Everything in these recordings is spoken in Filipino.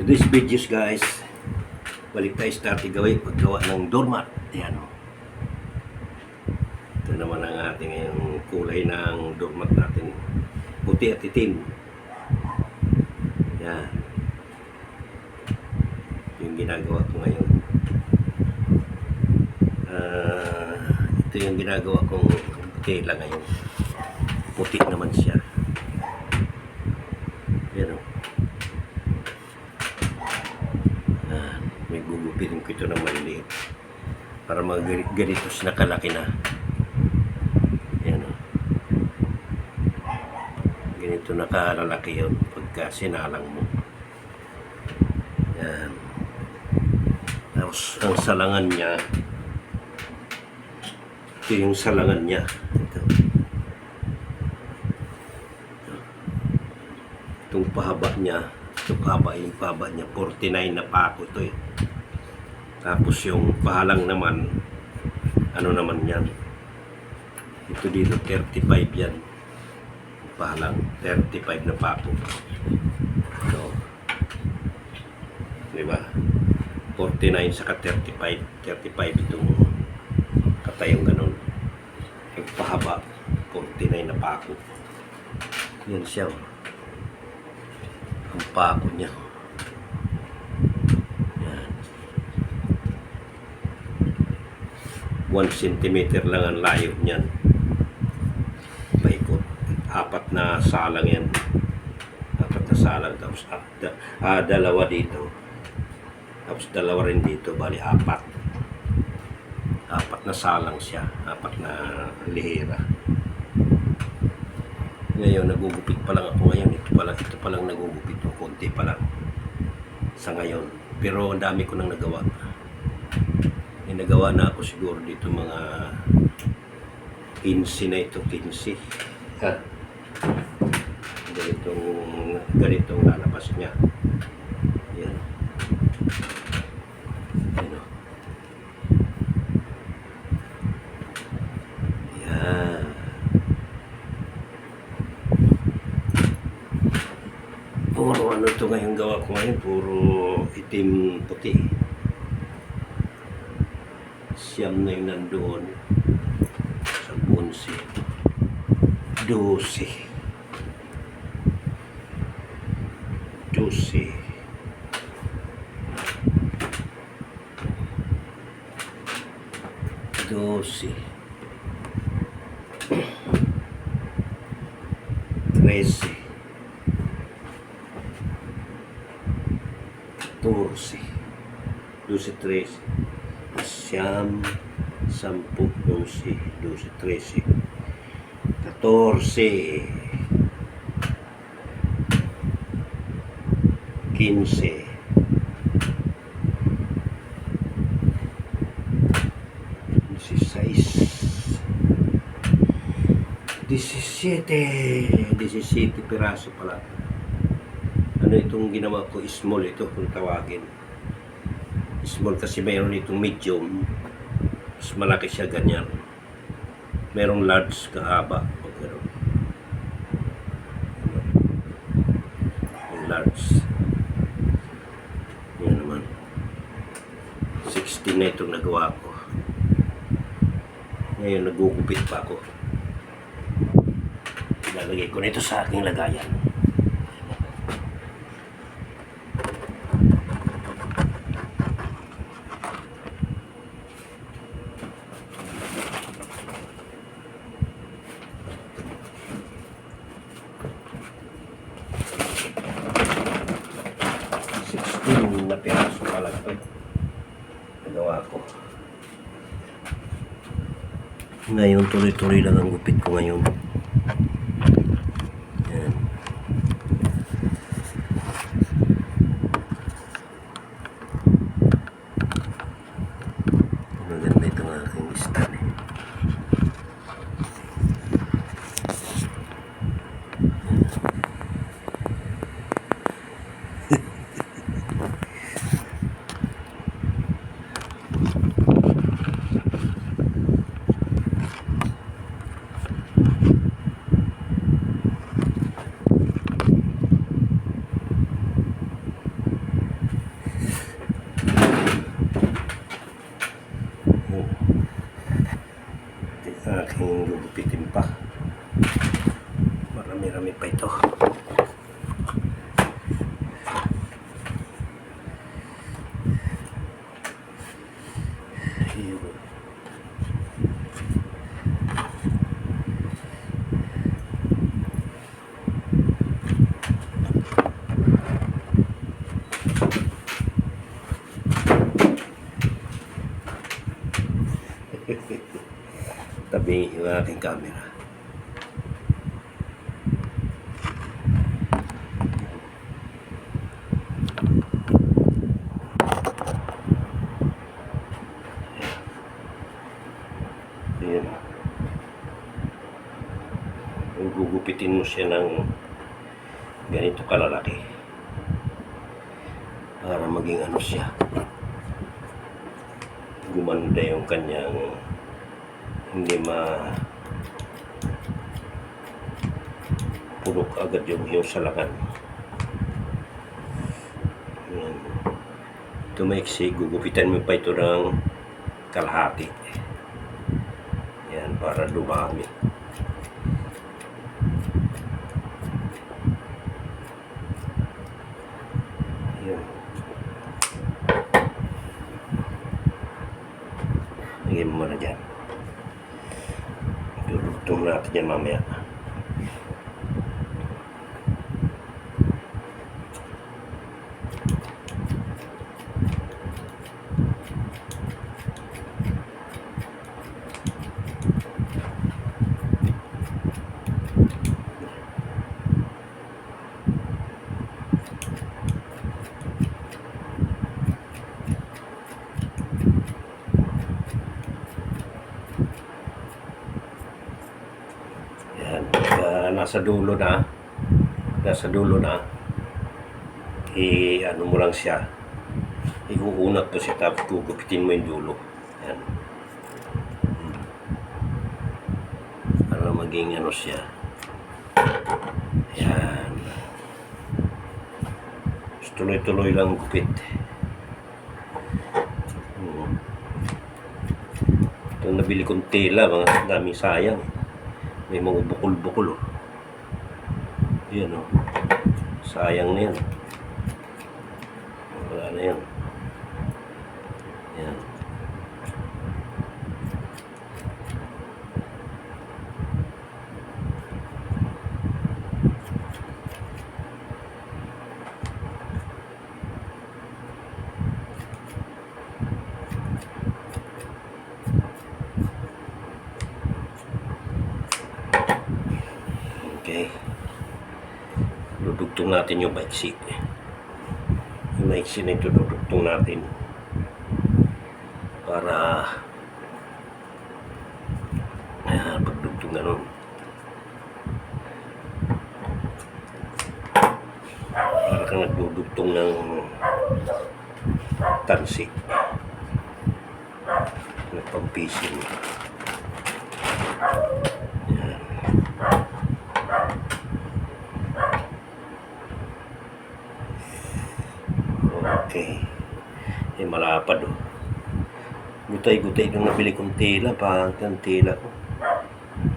Today's videos guys, balik tayo start paggawa ng doormat. Ayan o. Ito naman ang ating yung kulay ng doormat natin. Puti at itim. Ayan. Yung ginagawa ko ngayon. Ito yung ginagawa kong tela ngayon. Puti naman siya. Ayan o. May gugupitin ko ito ng maliliit para mga ganito nakalaki na. Ayan o. Ganito nakalalaki yun pagka sinalang mo. Ayan. Tapos ang salangan niya, ito yung salangan niya. Ito. Itong pahaba niya, yung pahaba niya, 49 na pako ito eh. Tapos yung pahalang naman, ano naman yan, ito dito 35 yan, pahalang 35 na pako. So, diba, 49 saka 35 itong katayong ganun. Yung pahaba 49 na pako, yan siya oh. Ang pako niya 1 centimeter lang ang layo niyan. Paikot. 4 na salang yan. 4 na salang. Tapos dalawa dito. Tapos dalawa rin dito. Bali 4. 4 na salang siya. 4 na lihira. Ngayon nagugupit pa lang ako ngayon. Ito pa lang nagugupit. Konti pa lang. Sa ngayon. Pero ang dami ko nang nagawa. Nagawa na ako siguro dito mga 15 na ito, 15 ha, ganitong lalabas niya. Yan. Yan o. Yan. Puro ano ito ngayon gawa ko ngayon, puro itim puti. Siyam na yung nandoon sa 11, 12, 13, 14, 13, Siyam, 10, 11, 12, 13, 14, 15, 17 piraso pala. Ano itong ginawa ko? Small ito kung tawagin. Small kasi mayroon itong medium, mas malaki siya ganyan, mayroong large kahaba o gano'n. Yung large yan naman 16 na itong nagawa ko ngayon. Nagugupit pa ako, ilalagay ko na ito sa aking lagayan. Na piraso pala ito nagawa ko ngayon. Tuloy-tuloy lang ang gupit ko ngayon. Yan. Maganda itong aking stand eh. aking gugupitin pa. Marami-rami pa ito. Tabi yung aking camera. Ayan. Gugupitin mo siya ng ganito kalalaki para maging ano siya, gumanda yung kanyang hindi pulok agad yung salakan. Ayan. Ito maiksi, gugupitan mo pa ito ng kalahati. Yan, para dumami. Ayan. Lagyan mo na dyan. Dudugtong natin yan mamaya. Nasa dulo na ano mo lang siya, iuunat to siya, tapos gugupitin mo yung dulo. Yan, para maging ano siya. Yan, tuloy-tuloy lang gupit. Ito nabili kong tela, mga daming sayang, may mga bukol-bukol. Yan o. Sayang na yan. Wala na yan. Yan. Okay. Dudugtong natin yung maiksi. Yung maiksi na ito, dudugtong natin para pagdugtong ganun, para kang nagdudugtong ng tansi, nagpampisin. Okay. Malapad oh. Gutay-gutay nung nabili kong tela, pangkang tela ko.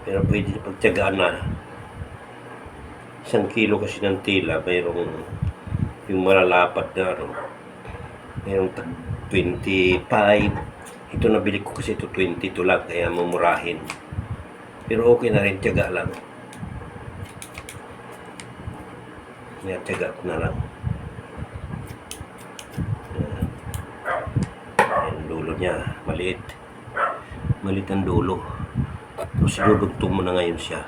Pero pwede pagtiyagaan na. 1 kilo kasi ng tela, mayroong yung malalapad na ano, mayroong 25. Ito nabili ko kasi ito 22 lang, kaya mumurahin. Pero okay na rin, tiyaga lang. Kaya tiyaga ko na lang. Dulo niya, maliit ang dulo. Tapos dudugtong mo na ngayon siya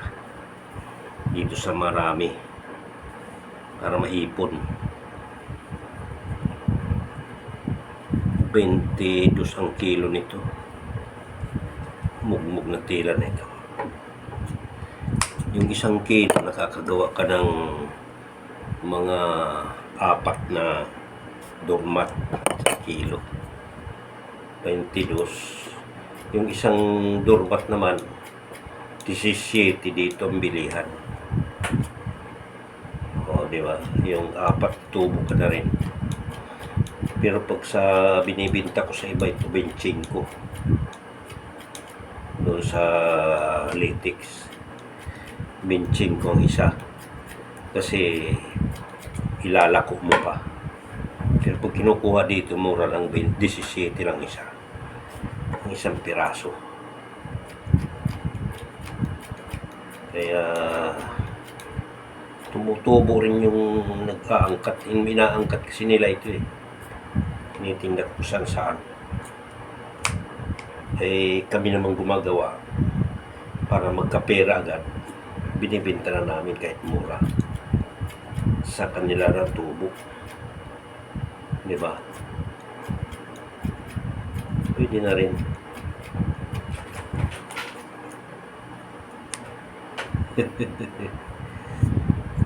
dito sa marami para maipon. 22 ang kilo nito, mugmug na tela na ito. Yung 1 kilo nakakagawa ka ng mga 4 na doormat sa kilo. 22. Yung 1 doormat naman 17 dito ang bilihan. O, di ba? Yung 4 tubo ka na rin. Pero pag sa binibinta ko sa iba, ito 25. doon sa latex. Benching ko ang isa. Kasi ilalako mo pa. Pero pag kinukuha dito, mura lang 17 lang isa. Ang isang piraso. Kaya tumutubo rin yung nag-aangkat. Yung inaangkat kasi nila ito eh. Tinitinda ko saan. Eh kami namang gumagawa para magkapera agad. Binibenta na namin kahit mura. Sa kanila na tubo. Diba? Pwede na rin.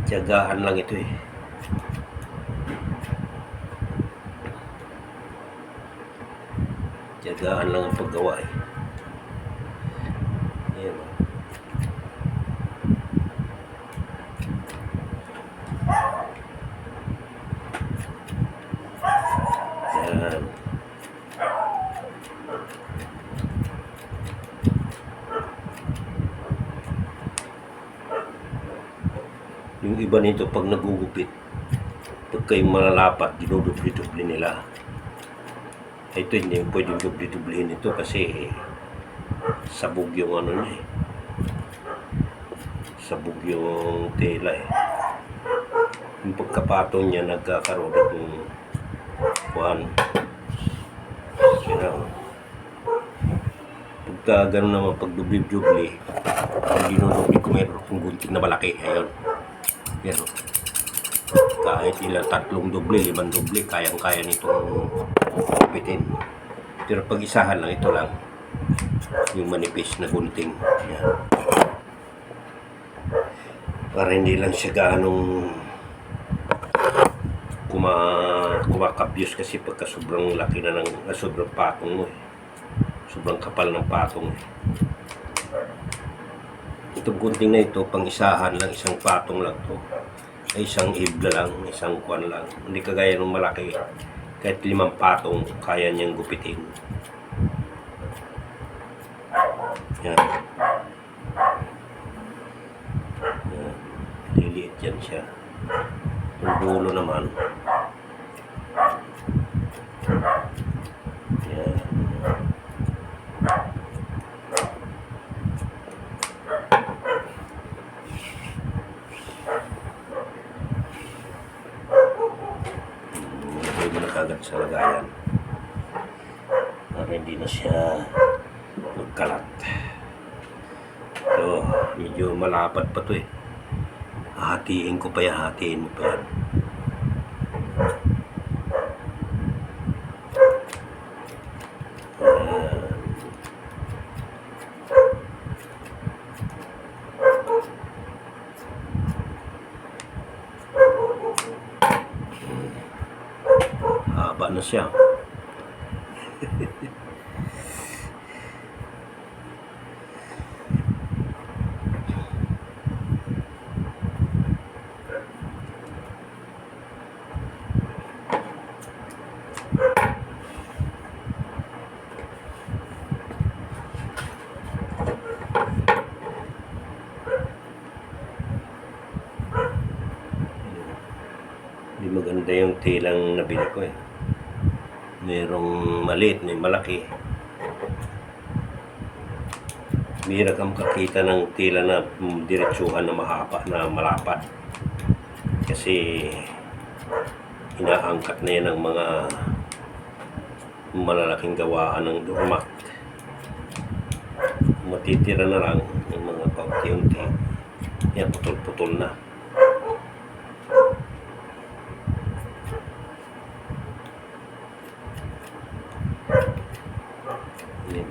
Tiyagaan lang ito eh. Tiyagaan lang ang paggawa eh. Ayan. Ayan. Yung iba nito pag nagugupit, pag kayong malalapat, dinudubli-dubli nila. Ito hindi pwedeng dubli-dublihin ito kasi sabog yung ano niya eh. Sabog yung tela eh. Yung pagkapatong niya nagkakaroon ng kuhan. Pero pagka gano'n naman pag dubli-dubli, pag dinudubli ko meron kung gunting na malaki. Ayun. Yan o. Kahit ilang 3 doble, 5 doble, kayang-kaya nitong kupitin. Pero pag isahan lang, ito lang. Yung manipis na gunting. Yan. Para hindi lang siya ganong kumakabyos kasi pagka sobrang laki na ng sobrang patong mo eh. Sobrang kapal ng patong eh. Itong gunting na ito, pang isahan lang, isang patong lang to. Ay isang ibla lang, isang kwan lang. Hindi kagaya ng malaki. Kahit 5 patong, kaya niyang gupitin. Yan. Yan. Liliit yan siya. Yung dulo naman. Yan. Pwede na kagad sa lagayan para hindi na siya magkalat. So, medyo malapad pa to eh. Hahatiin ko pa yan, hatiin mo pa yan. Haba na siya. Hindi maganda yung tilang nabili ko eh. Merong maliit, may malaki. Mira kang kakita ng tila na diretsuhan na mahaba, na malapad. Kasi inaangkat na yan ng mga malalaking gawaan ng doormat. Matitira na lang ng mga paunti-unti. Yan, putol-putol na. Yan.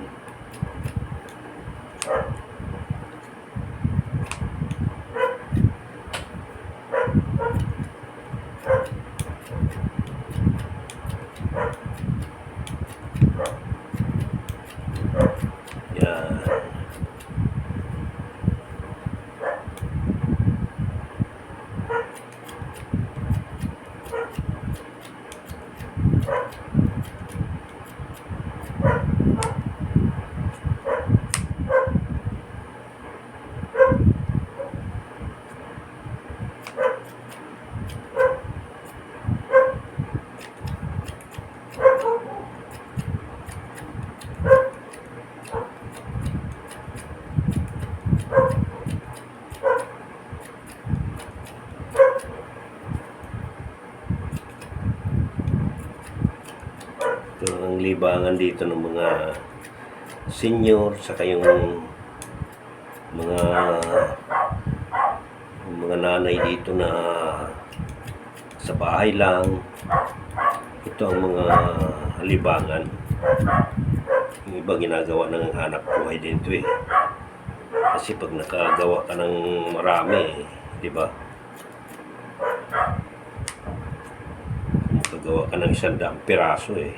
Yan. Ito ang libangan dito ng mga senior, saka yung mga nanay dito na sa bahay lang. Ito ang mga libangan. Yung iba ginagawa ng hanap buhay din ito eh. Kasi pag nakagawa ka ng marami, di ba? Nakagawa ka ng 100 piraso eh.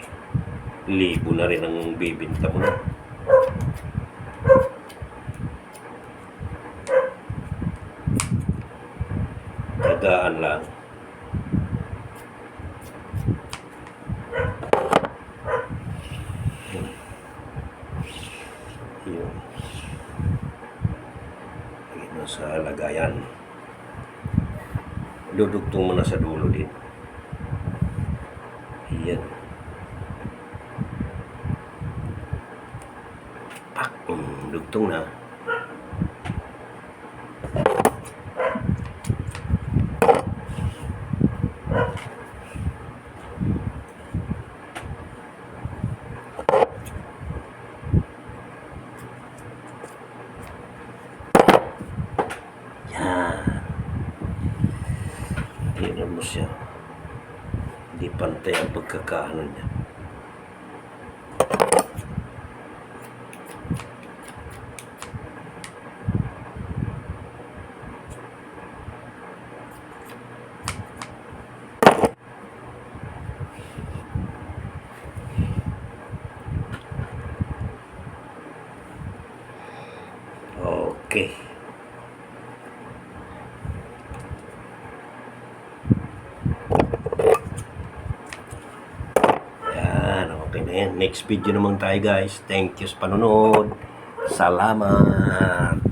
1,000 na rin ang bibinta mo na. Tagaan lang. Yun. Ito sa lagayan. Dudugtong mo na sa dulo din. Yan. Pak! Dugtong na. Yan. Tingnan mo siya. Hindi pantay ang pagkakaano niya. Okay. Yan, okay na yan. Next video naman tayo guys. Thank you sa panonood. Salamat.